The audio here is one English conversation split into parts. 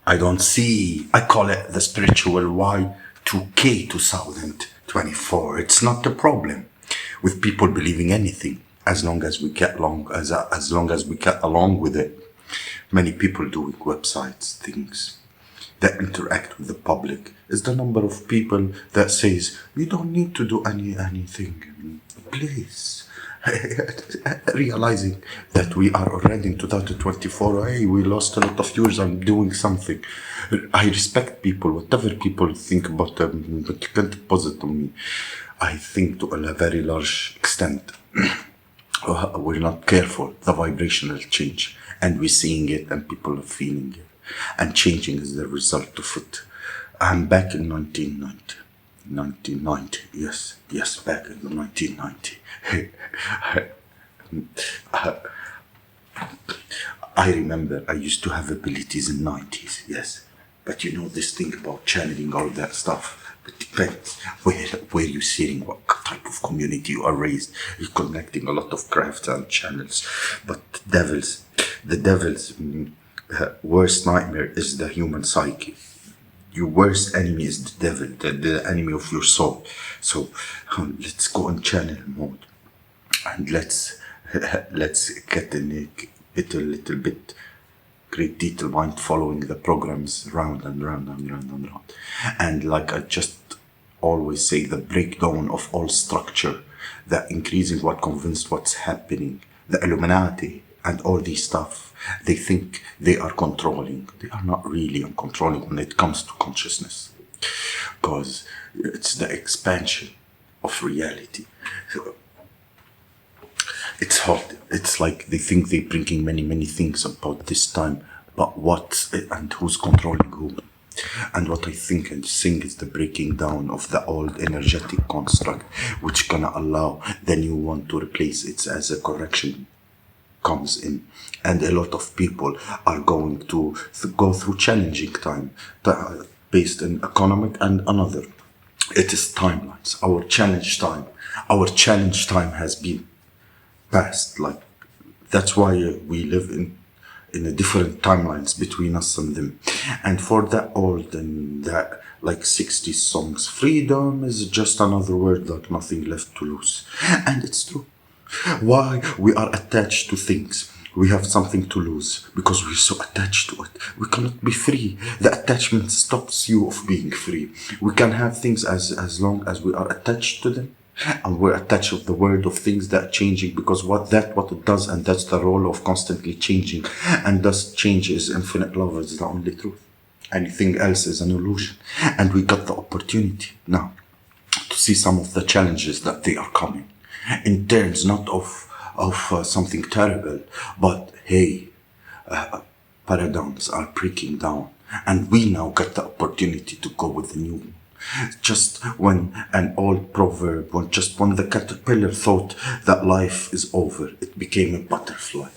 I don't see, I call it the spiritual y2k 2024. It's not a problem with people believing anything as long as we get along, as long as we get along with it. Many people doing websites, things that interact with the public. Is the number of people that says you don't need to do anything, please. Realizing that we are already in 2024, hey, we lost a lot of years on doing something. I respect people, whatever people think about them, but you can't impose it on me. I think to a very large extent, we're not careful, the vibrational change, and we're seeing it and people are feeling it. And changing is the result of it. I'm back in 1990. 1990, yes, back in 1990. I remember I used to have abilities in 90s, yes. But you know this thing about channeling, all that stuff. It depends where you're sitting, what type of community you are raised. You're connecting a lot of crafts and channels. But the devil's worst nightmare is the human psyche. Your worst enemy is the devil, the enemy of your soul. So let's go on channel mode, and let's get in it a little bit great detail mind, following the programs round and round and round and round. And like I just always say, the breakdown of all structure, the increasing what convinced what's happening, the Illuminati and all these stuff, they think they are controlling. They are not really controlling when it comes to consciousness, because it's the expansion of reality. It's hard. It's like they think they're bringing many things about this time, but what and who's controlling who? And what I think and think is the breaking down of the old energetic construct, which gonna allow the new one to replace it as a correction comes in. And a lot of people are going to go through challenging time based in economic and another. It is timelines. Our challenge time has been past. Like that's why we live in a different timelines between us and them. And for that old and that like 60s songs, freedom is just another word like nothing left to lose. And it's true. Why we are attached to things. We have something to lose because we're so attached to it. We cannot be free. The attachment stops you of being free. We can have things as long as we are attached to them. And we're attached with the world of things that are changing, because what it does, and that's the role of constantly changing. And thus change is infinite love, is the only truth. Anything else is an illusion. And we got the opportunity now to see some of the challenges that they are coming. In terms not of something terrible, but hey, paradigms are breaking down, and we now got the opportunity to go with the new. Just when an old proverb, when the caterpillar thought that life is over, it became a butterfly.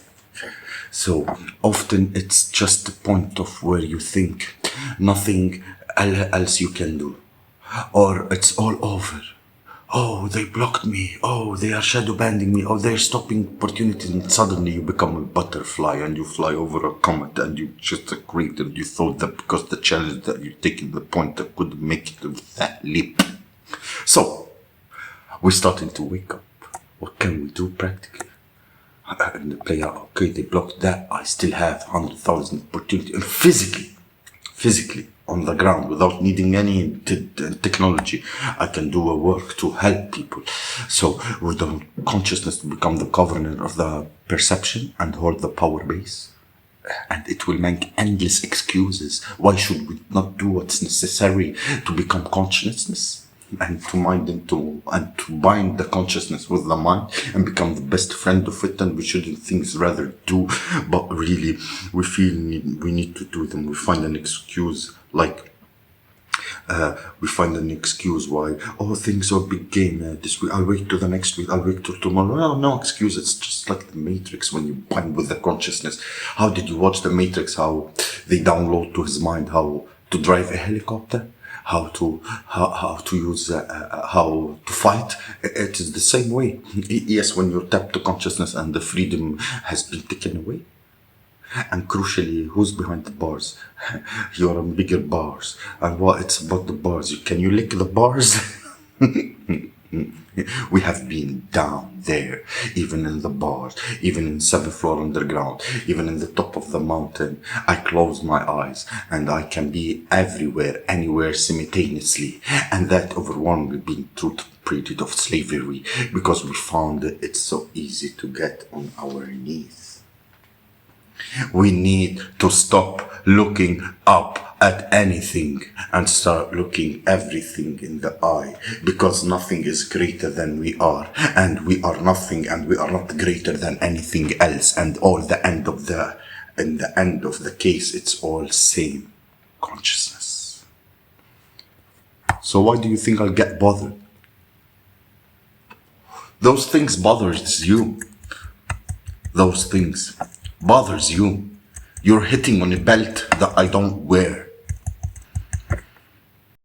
So often it's just the point of where you think nothing else you can do, or it's all over. Oh, they blocked me. Oh, they are shadow banding me. Oh, they're stopping opportunities. And suddenly you become a butterfly and you fly over a comet, and you just agreed and you thought that because the challenge that you're taking, the point that could make it with that leap. So, we're starting to wake up. What can we do practically? And the player, okay, they blocked that. I still have 100,000 opportunities. And physically, on the ground, without needing any technology, I can do a work to help people. So with the consciousness to become the governor of the perception and hold the power base, and it will make endless excuses. Why should we not do what's necessary to become consciousness? And to mind and to bind the consciousness with the mind and become the best friend of it, and we shouldn't things rather do, but really we feel we need to do them. We find an excuse, like we find an excuse why, oh, things are big game this week, I'll wait till the next week, I'll wait till tomorrow. Well, no excuse. It's just like the Matrix when you bind with the consciousness. How did you watch the Matrix? How they download to his mind how to drive a helicopter, how to use how to fight. It is the same way. Yes, when you're tapped to consciousness and the freedom has been taken away, And crucially, who's behind the bars? You're on bigger bars. And what it's about the bars? Can you lick the bars? We have been down there, even in the bars, even in 7th floor underground, even in the top of the mountain. I close my eyes and I can be everywhere, anywhere simultaneously. And that overwhelmingly being true to the period of slavery, because we found that it's so easy to get on our knees. We need to stop looking up at anything and start looking everything in the eye, because nothing is greater than we are, and we are nothing, and we are not greater than anything else, and in the end of the case, it's all same consciousness. So why do you think I'll get bothered? Those things bothers you. Those things bothers you. You're hitting on a belt that I don't wear.